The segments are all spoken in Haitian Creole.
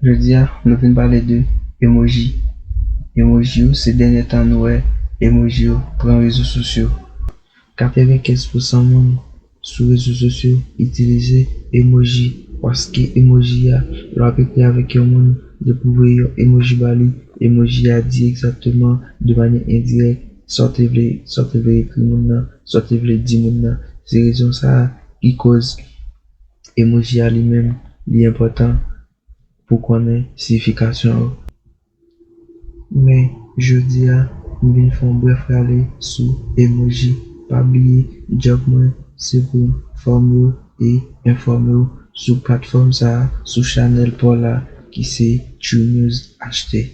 Jodi a, nou vin pale de emoji. Emoji yo, se denye tan nou emoji yo pran rezo sosyo. 95% moun sou rezo sosyo itilize emoji. Paske emoji ya, lo apekle avek yo moun de pouve yo emoji bali. Emoji ya di exactement de manye indirect sote vle ekri moun nan, sote vle di moun nan. Se rezon sa ki koz emoji ya li men li important pou konen signifikasyon. Men, jodi a, m vin fon bref ale sou emoji. Pa bliye, job mwen se pou form yo e inform yo sou platform sa, sou channel pou la ki se True News HT.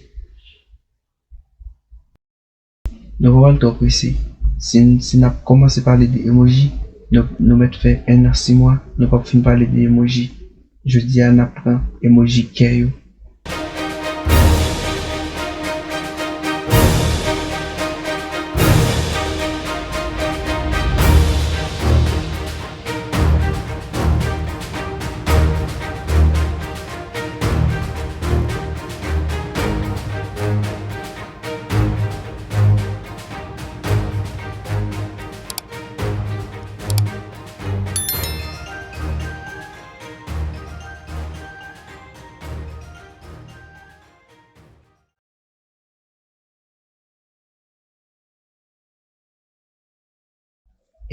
Nou wal to presi. Si nap komanse pale de emoji, nou met fe 1 a 6 mwa, nou pap fin pale de emoji. Jodi a nap pran emoji ke yo.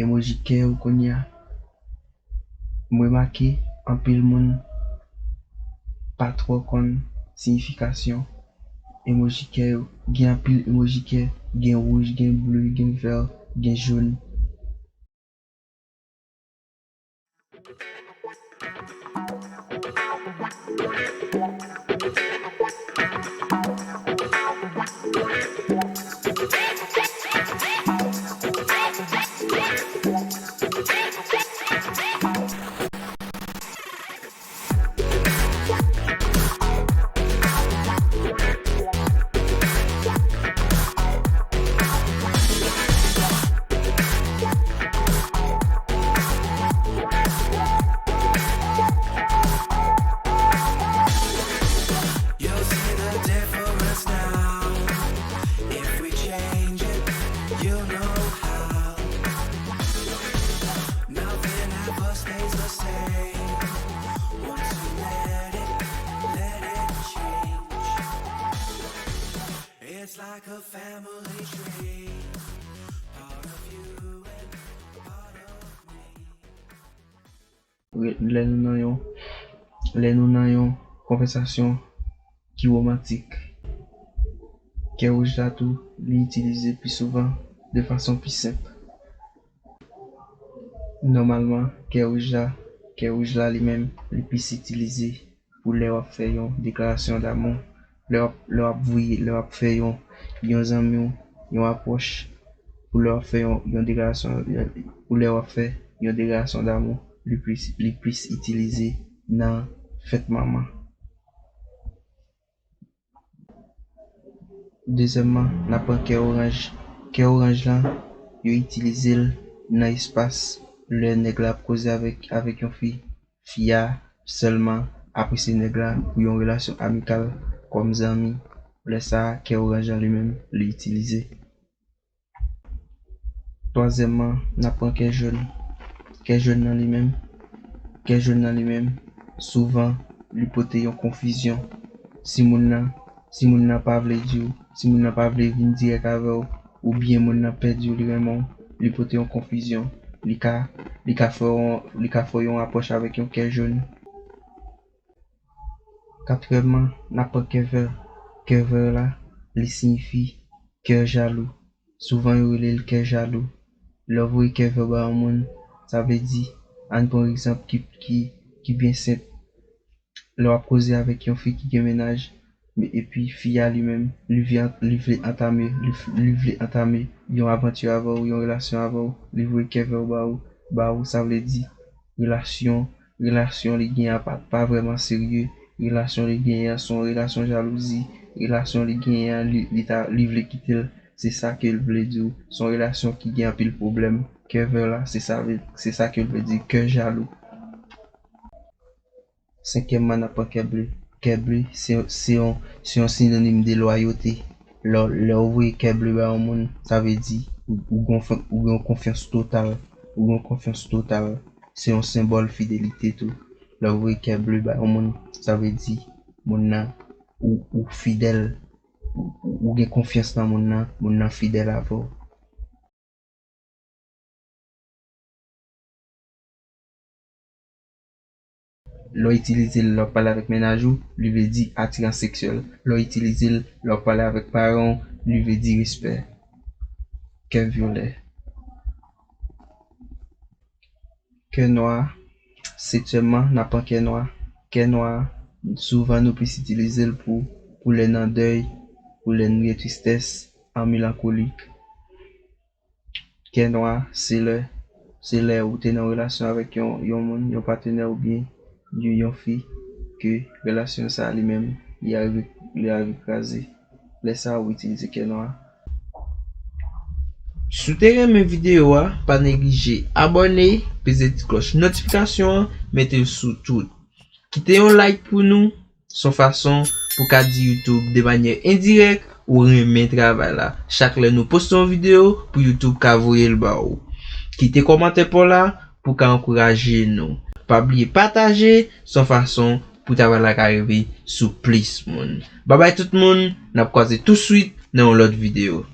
Emoji ke yo konya. Mwen make anpil moun pa tro kon signifikasyon emoji ke yo. Gen anpil emoji ke, gen rouge, gen bleu, gen vert, gen jaune. It's like a family tree, part of you and part of me. Le nou nan yon konversasyon ki romantik. Ke rouge la tou li itilize pi souvan de fason pi semp. Normalman, ke rouge la li men li pis itilize pou le wap fe yon deklarasyon d'amon. Le wap fe yon zanmyon, yon aproche pou le wap fe yon deklarasyon d'amon, li plis itilize nan fèt maman. Dezemman, napan ke orange. Ke orange lan, yo itilize l nan espas le neg la koze avek yon fiya selman apre se neg la pou yon relasyon amikal kom zanmi. Le sa, ke orange li men li itilize. Troazemman, napan ke jaune. Ke jaune nan li men, souvan li pote yon konfisyon. Si moun nan pa vle di ou, si moun nan pa vle vin direk ave ou bien moun nan ped di ou li remon, li pote yon konfisyon. Li ka fò yon aproche avek yon ke jaune. Katreman, napan ke vert. Ke vert la, li signifi ke jalou. Souvan yon rele l ke jalou. Le vwe ke vert ba an moun, sa ve di, an pon ekzamp ki bien semp. Le wap koze avek yon fi ki gen menaj, e pi fiya li men, li vle entame yon aventure ava ou, yon relasyon ava ou, li vwe ke vert ba ou, sa vle di, relasyon li gen pa vreman serye, relasyon li gen son relasyon jalouzi, relasyon li gen li vle kitel. C'est ça qu'elle veut dire. Son relation qui gagne pile problème. Que veut là, c'est ça qu'elle veut dire. Que jaloux. Cinquièmement, n'a pas que bleu. bleu, c'est un synonyme de loyauté. Le envoyer cœur bleu ba un monde, ça veut dire ou gon confiance totale, ou gon confiance totale. C'est un symbole fidélité tout. Le envoyer cœur bleu ba un monde, ça veut dire moun nan ou fidèle, ou gen confiance dans moun nan fidèle à vous. L'on utilise leur parler avec ménagou, lui veut dire attirance sexuelle. L'on utilise leur parler avec parents, lui veut dire respect. Cœur violet. Cœur noir. Sexuellement, n'a pas cœur noir. Cœur noir, souvent nous plus utiliser pour les nan deuil, pour les nuits de tristesse, en mélancolique. Cœur noir, c'est le où tu es en relation avec un partenaire ou bien une fille que relation ça lui-même il arrive écrasé. Laisse ça ou utiliser cœur noir. Soutenez mes vidéos, pas négliger abonner, peser petite cloche notification, mettez sous tout. Quittez un like pour nous, son façon pour qu'à dire YouTube de manière indirecte ou remettre travail là. Chaque fois nous postons une vidéo pour YouTube qu'a voyer le bas. Quittez commentaire pour là pour qu'à encourager nous. Pas oublier partager son façon pour travail là arriver sous plus monde. Bye bye tout le monde, n'a croiser tout de suite dans l'autre vidéo.